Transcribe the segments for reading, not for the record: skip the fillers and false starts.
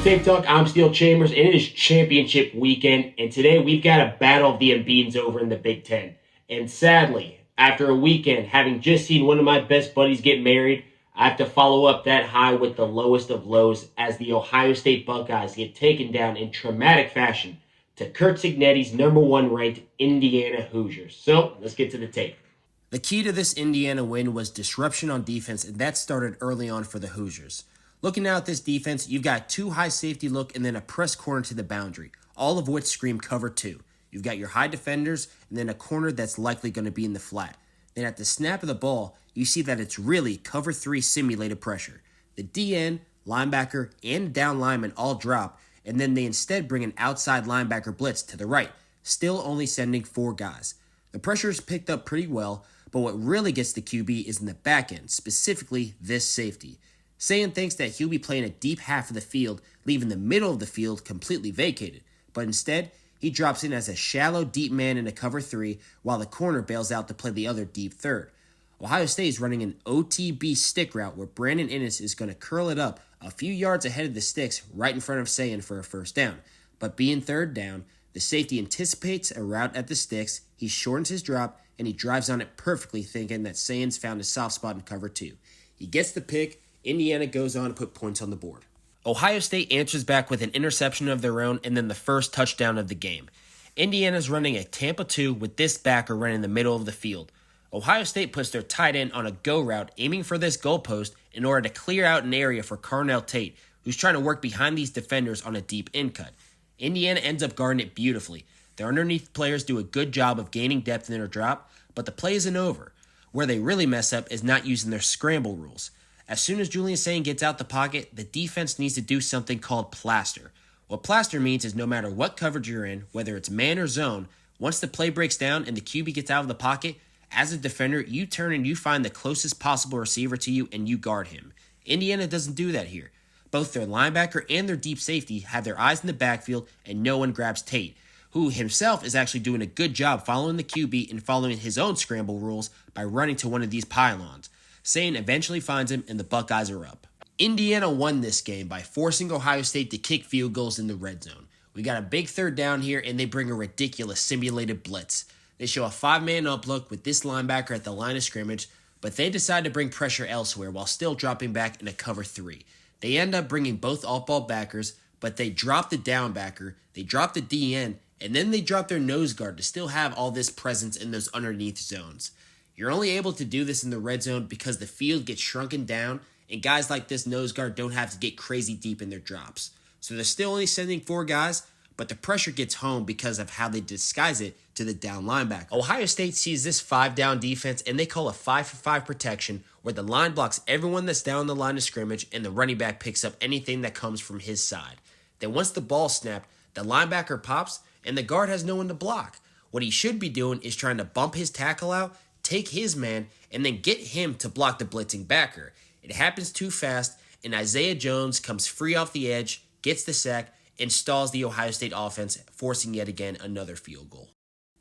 State Talk. I'm Steele Chambers, and it is championship weekend. And today we've got a battle of the unbeatens over in the Big Ten. And sadly, after a weekend, having just seen one of my best buddies get married, I have to follow up that high with the lowest of lows as the Ohio State Buckeyes get taken down in traumatic fashion to Kurt Cignetti's number one ranked Indiana Hoosiers. So let's get to the tape. The key to this Indiana win was disruption on defense, and that started early on for the Hoosiers. Looking now at this defense, you've got two high safety look and then a press corner to the boundary, all of which scream cover two. You've got your high defenders and then a corner that's likely going to be in the flat. Then at the snap of the ball, you see that it's really cover three simulated pressure. The DN, linebacker, and down lineman all drop, and then they instead bring an outside linebacker blitz to the right, still only sending four guys. The pressure is picked up pretty well, but what really gets the QB is in the back end, specifically this safety. Sayin thinks that he'll be playing a deep half of the field, leaving the middle of the field completely vacated, but instead, he drops in as a shallow deep man in a cover three, while the corner bails out to play the other deep third. Ohio State is running an OTB stick route where Brandon Inniss is going to curl it up a few yards ahead of the sticks right in front of Sayin for a first down. But being third down, the safety anticipates a route at the sticks, he shortens his drop, and he drives on it perfectly, thinking that Sayin's found a soft spot in cover two. He gets the pick. Indiana goes on to put points on the board. Ohio State answers back with an interception of their own and then the first touchdown of the game. Indiana's running a Tampa 2 with this backer running in the middle of the field. Ohio State puts their tight end on a go route, aiming for this goalpost in order to clear out an area for Carnell Tate, who's trying to work behind these defenders on a deep in cut. Indiana ends up guarding it beautifully. Their underneath players do a good job of gaining depth in their drop, but the play isn't over. Where they really mess up is not using their scramble rules. As soon as Julian Sayin gets out the pocket, the defense needs to do something called plaster. What plaster means is no matter what coverage you're in, whether it's man or zone, once the play breaks down and the QB gets out of the pocket, as a defender, you turn and you find the closest possible receiver to you and you guard him. Indiana doesn't do that here. Both their linebacker and their deep safety have their eyes in the backfield and no one grabs Tate, who himself is actually doing a good job following the QB and following his own scramble rules by running to one of these pylons. Sayin eventually finds him, and the Buckeyes are up. Indiana won this game by forcing Ohio State to kick field goals in the red zone. We got a big third down here, and they bring a ridiculous simulated blitz. They show a five-man up look with this linebacker at the line of scrimmage, but they decide to bring pressure elsewhere while still dropping back in a cover three. They end up bringing both off-ball backers, but they drop the down backer, they drop the DN, and then they drop their nose guard to still have all this presence in those underneath zones. You're only able to do this in the red zone because the field gets shrunken down and guys like this nose guard don't have to get crazy deep in their drops. So they're still only sending four guys, but the pressure gets home because of how they disguise it to the down linebacker. Ohio State sees this five-down defense and they call a 5-for-5 protection where the line blocks everyone that's down the line of scrimmage and the running back picks up anything that comes from his side. Then once the ball's snapped, the linebacker pops and the guard has no one to block. What he should be doing is trying to bump his tackle out, take his man, and then get him to block the blitzing backer. It happens too fast, and Isaiah Jones comes free off the edge, gets the sack, and stalls the Ohio State offense, forcing yet again another field goal.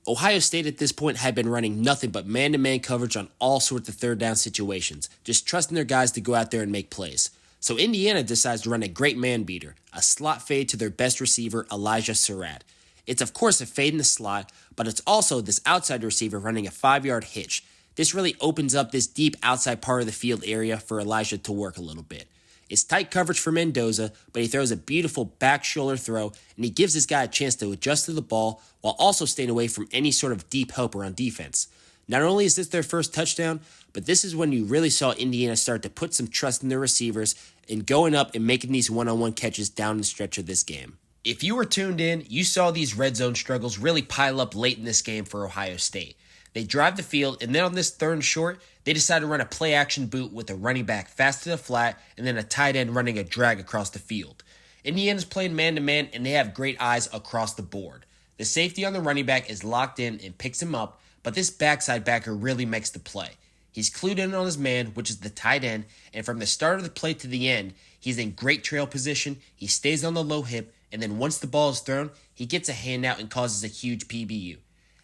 Ohio State at this point had been running nothing but man-to-man coverage on all sorts of third down situations, just trusting their guys to go out there and make plays. So Indiana decides to run a great man beater, a slot fade to their best receiver, Elijah Surratt. It's of course a fade in the slot, but it's also this outside receiver running a 5-yard hitch. This really opens up this deep outside part of the field area for Elijah to work a little bit. It's tight coverage for Mendoza, but he throws a beautiful back shoulder throw, and he gives this guy a chance to adjust to the ball while also staying away from any sort of deep helper on defense. Not only is this their first touchdown, but this is when you really saw Indiana start to put some trust in their receivers and going up and making these one-on-one catches down the stretch of this game. If you were tuned in, you saw these red zone struggles really pile up late in this game for Ohio State. They drive the field, and then on this third and short, they decide to run a play-action boot with a running back fast to the flat and then a tight end running a drag across the field. Indiana's playing man-to-man, and they have great eyes across the board. The safety on the running back is locked in and picks him up, but this backside backer really makes the play. He's clued in on his man, which is the tight end, and from the start of the play to the end, he's in great trail position, he stays on the low hip, and then once the ball is thrown, he gets a handout and causes a huge PBU.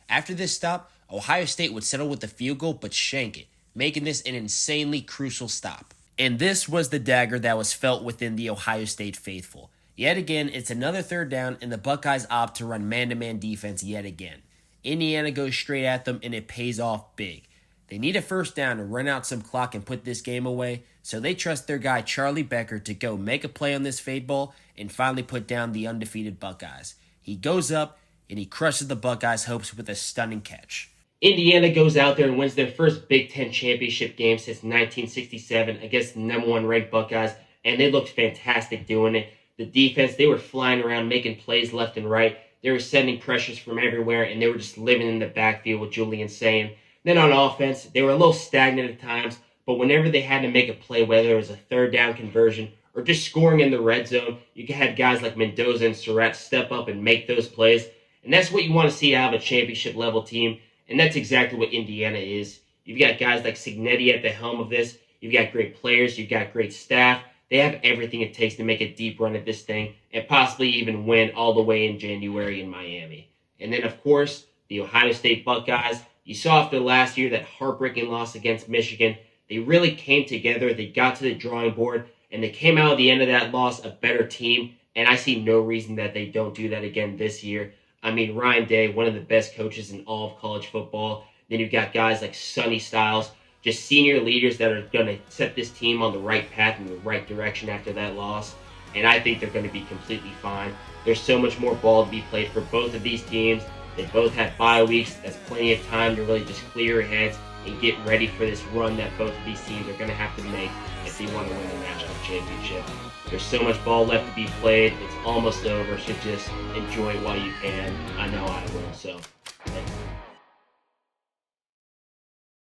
After this stop, Ohio State would settle with the field goal but shank it, making this an insanely crucial stop. And this was the dagger that was felt within the Ohio State faithful. Yet again, it's another third down, and the Buckeyes opt to run man-to-man defense yet again. Indiana goes straight at them, and it pays off big. They need a first down to run out some clock and put this game away, so they trust their guy Charlie Becker to go make a play on this fade ball and finally put down the undefeated Buckeyes. He goes up, and he crushes the Buckeyes' hopes with a stunning catch. Indiana goes out there and wins their first Big Ten championship game since 1967 against the number one ranked Buckeyes, and they looked fantastic doing it. The defense, they were flying around making plays left and right. They were sending pressures from everywhere, and they were just living in the backfield with Julian saying. Then on offense, they were a little stagnant at times, but whenever they had to make a play, whether it was a third down conversion or just scoring in the red zone, you had guys like Mendoza and Surratt step up and make those plays. And that's what you want to see out of a championship level team, and that's exactly what Indiana is. You've got guys like Signetti at the helm of this. You've got great players. You've got great staff. They have everything it takes to make a deep run at this thing and possibly even win all the way in January in Miami. And then, of course, the Ohio State Buckeyes. You saw after last year that heartbreaking loss against Michigan. They really came together. They got to the drawing board, and they came out at the end of that loss a better team. And I see no reason that they don't do that again this year. I mean, Ryan Day, one of the best coaches in all of college football. Then you've got guys like Sonny Styles, just senior leaders that are going to set this team on the right path in the right direction after that loss. And I think they're going to be completely fine. There's so much more ball to be played for both of these teams. They both have bye weeks. That's plenty of time to really just clear your heads and get ready for this run that both of these teams are going to have to make if they want to win the national championship. There's so much ball left to be played. It's almost over, so just enjoy it while you can. I know I will. So